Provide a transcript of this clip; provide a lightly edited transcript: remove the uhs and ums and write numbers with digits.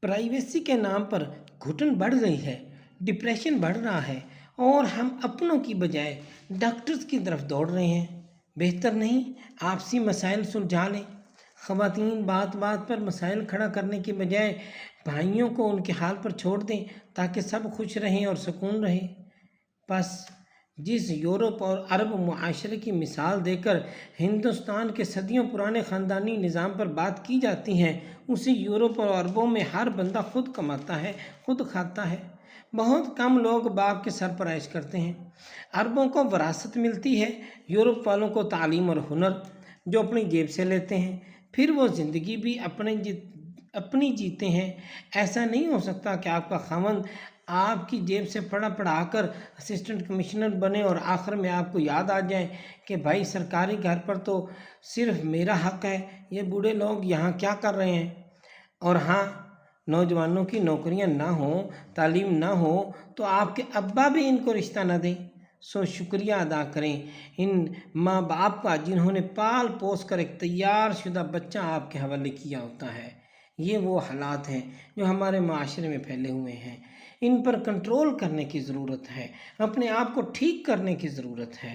Privacy के नाम पर घुटन बढ़ गई है, डिप्रेशन बढ़ रहा है और हम अपनों की बजाय डॉक्टर्स की तरफ दौड़ रहे हैं। बेहतर नहीं आपसी मसाइल सुलझा लें। ख़वातीन बात बात पर मसाइल खड़ा करने की बजाय भाइयों को उनके हाल पर छोड़ दें ताकि सब खुश रहें और सुकून रहे। बस जिस यूरोप और अरब मुआशरे की मिसाल देकर हिंदुस्तान के सदियों पुराने ख़ानदानी निज़ाम पर बात की जाती है, उसी यूरोप और अरबों में हर बंदा खुद कमाता है, खुद खाता है। बहुत कम लोग बाप के सर पर ऐश करते हैं। अरबों को विरासत मिलती है, यूरोप वालों को तालीम और हुनर जो अपनी जेब से लेते हैं। फिर वो ज़िंदगी भी अपनी जीते हैं। ऐसा नहीं हो सकता कि आपका खामंद आपकी जेब से पढ़ा कर असिस्टेंट कमिश्नर बने और आखिर में आपको याद आ जाए कि भाई सरकारी घर पर तो सिर्फ मेरा हक है, ये बूढ़े लोग यहाँ क्या कर रहे हैं। और हाँ, नौजवानों की नौकरियाँ ना हो, तालीम ना हो तो आपके अब्बा भी इनको रिश्ता ना दें। सो शुक्रिया अदा करें इन माँ बाप का जिन्होंने पाल पोस कर एक तैयार शुदा बच्चा आपके हवाले किया होता है। ये वो हालात हैं जो हमारे माशरे में फैले हुए हैं। इन पर कंट्रोल करने की ज़रूरत है, अपने आप को ठीक करने की ज़रूरत है।